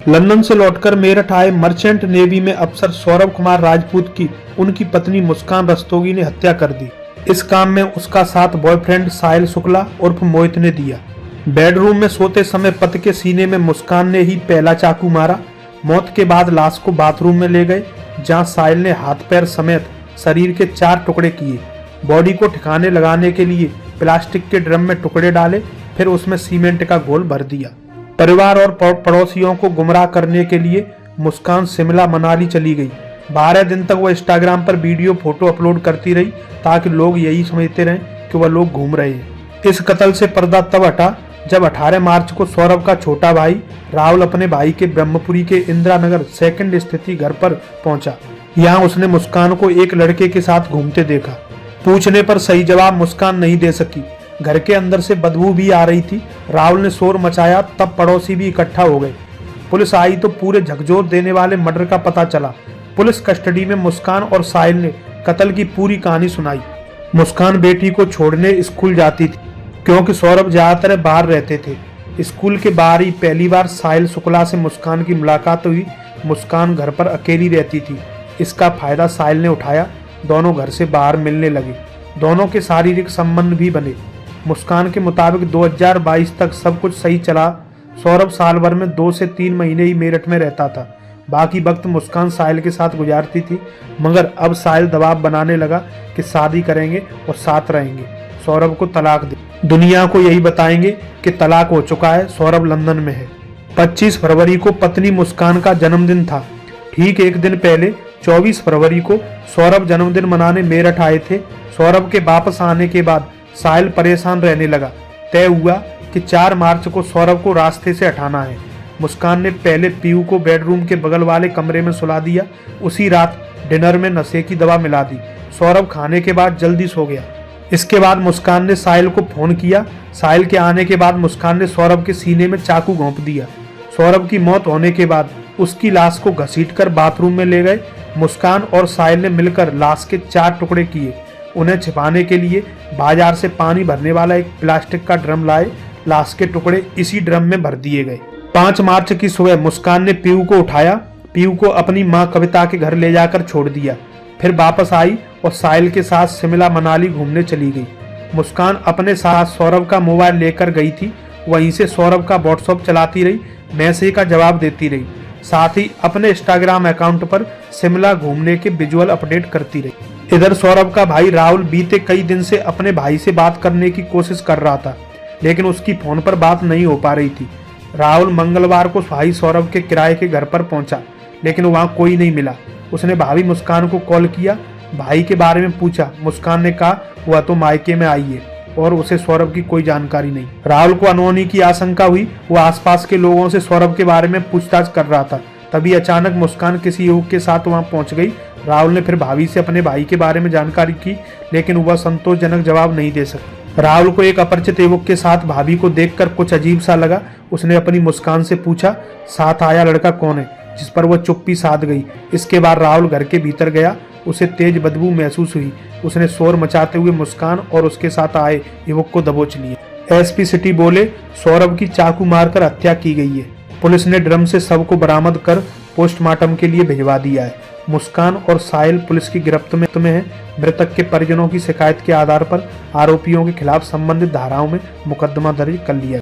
London से लौटकर मेरठ आए मर्चेंट नेवी में अफसर सौरभ कुमार राजपूत की उनकी पत्नी मुस्कान रस्तोगी ने हत्या कर दी। इस काम में उसका साथ बॉयफ्रेंड साहिल शुक्ला उर्फ मोहित ने दिया। बेडरूम में सोते समय पति के सीने में मुस्कान ने ही पहला चाकू मारा। मौत के बाद लाश को बाथरूम में ले गए, जहां साहिल ने हाथ पैर समेत शरीर के 4 टुकड़े किए। बॉडी को ठिकाने लगाने के लिए प्लास्टिक के ड्रम में टुकड़े डाले, फिर उसमें सीमेंट का घोल भर दिया। परिवार और पड़ोसियों को गुमराह करने के लिए मुस्कान शिमला मनाली चली गई। 12 दिन तक वह इंस्टाग्राम पर वीडियो फोटो अपलोड करती रही ताकि लोग यही समझते रहें कि वह लोग घूम रहे हैं। इस कत्ल से पर्दा तब हटा जब 18 मार्च को सौरभ का छोटा भाई राहुल अपने भाई के ब्रह्मपुरी के इंदिरा नगर 2nd स्थिति घर पर पहुंचा। यहाँ उसने मुस्कान को एक लड़के के साथ घूमते देखा। पूछने पर सही जवाब मुस्कान नहीं दे सकी। घर के अंदर से बदबू भी आ रही थी। राहुल ने शोर मचाया, तब पड़ोसी भी इकट्ठा हो गए। पुलिस आई तो पूरे झकझोर देने वाले मर्डर का पता चला। पुलिस कस्टडी में मुस्कान और साहिल ने कत्ल की पूरी कहानी सुनाई। मुस्कान बेटी को छोड़ने स्कूल जाती थी क्योंकि सौरभ ज्यादातर बाहर रहते थे। स्कूल के बाहर ही पहली बार साहिल शुक्ला से मुस्कान की मुलाकात हुई। मुस्कान घर पर अकेली रहती थी। इसका फायदा साहिल ने उठाया। दोनों घर से बाहर मिलने लगे। दोनों के शारीरिक संबंध भी बने। मुस्कान के मुताबिक 2022 तक सब कुछ सही चला। सौरभ साल भर में 2 से 3 महीने ही मेरठ में रहता था। बाकी वक्त मुस्कान साहिल के साथ गुजारती थी, मगर अब साहिल दबाव बनाने लगा कि शादी करेंगे और साथ रहेंगे, सौरभ को तलाक दे। दुनिया को यही बताएंगे कि तलाक हो चुका है, सौरभ लंदन में है। 25 फरवरी को पत्नी मुस्कान का जन्मदिन था। ठीक एक दिन पहले 24 फरवरी को सौरभ जन्मदिन मनाने मेरठ आए थे। सौरभ के वापस आने के बाद साहिल परेशान रहने लगा। तय हुआ कि 4 मार्च को सौरभ को रास्ते से हटाना है। मुस्कान ने पहले पीयू को बेडरूम के बगल वाले कमरे में सुला दिया। उसी रात डिनर में नशे की दवा मिला दी। सौरभ खाने के बाद जल्दी सो गया। इसके बाद मुस्कान ने साहिल को फोन किया। साहिल के आने के बाद मुस्कान ने सौरभ के सीने में चाकू घोंप दिया। सौरभ की मौत होने के बाद उसकी लाश को घसीटकर बाथरूम में ले गए। मुस्कान और साहिल ने मिलकर लाश के 4 टुकड़े किए। उन्हें छिपाने के लिए बाजार से पानी भरने वाला एक प्लास्टिक का ड्रम लाए। लाश के टुकड़े इसी ड्रम में भर दिए गए। 5 मार्च की सुबह मुस्कान ने पीयू को उठाया। पीयू को अपनी मां कविता के घर ले जाकर छोड़ दिया। फिर वापस आई और साहिल के साथ शिमला मनाली घूमने चली गई। मुस्कान अपने साथ सौरभ का मोबाइल लेकर गई थी। वहीं से सौरभ का व्हाट्सएप चलाती रही, मैसेज का जवाब देती रही, साथ ही अपने इंस्टाग्राम अकाउंट पर शिमला घूमने के विजुअल अपडेट करती रही। इधर सौरभ का भाई राहुल बीते कई दिन से अपने भाई से बात करने की कोशिश कर रहा था, लेकिन उसकी फोन पर बात नहीं हो पा रही थी। राहुल मंगलवार को भाई सौरभ के किराए के घर पर पहुंचा, लेकिन वहां कोई नहीं मिला। उसने भाभी मुस्कान को कॉल किया, भाई के बारे में पूछा। मुस्कान ने कहा वह तो मायके में आई है और उसे सौरभ की कोई जानकारी नहीं। राहुल को अनहोनी की आशंका हुई। वह आसपास के लोगों से सौरभ के बारे में पूछताछ कर रहा था। तभी अचानक मुस्कान किसी युवक के साथ वहां पहुंच गई। राहुल ने फिर भाभी से अपने भाई के बारे में जानकारी की, लेकिन वह संतोषजनक जवाब नहीं दे सका। राहुल को एक अपरिचित युवक के साथ भाभी को देखकर कुछ अजीब सा लगा। उसने अपनी मुस्कान से पूछा, साथ आया लड़का कौन है? जिस पर वह चुप्पी साध गई। इसके बाद राहुल घर के भीतर गया। उसे तेज बदबू महसूस हुई। उसने शोर मचाते हुए मुस्कान और उसके साथ आए युवक को दबोच लिया। एसपी सिटी बोले, सौरभ की चाकू मारकर हत्या की गई है। पुलिस ने ड्रम से शव को बरामद कर पोस्टमार्टम के लिए भिजवा दिया है। मुस्कान और साहिल पुलिस की गिरफ्त में है। मृतक के परिजनों की शिकायत के आधार पर आरोपियों के खिलाफ संबंधित धाराओं में मुकदमा दर्ज कर लिया।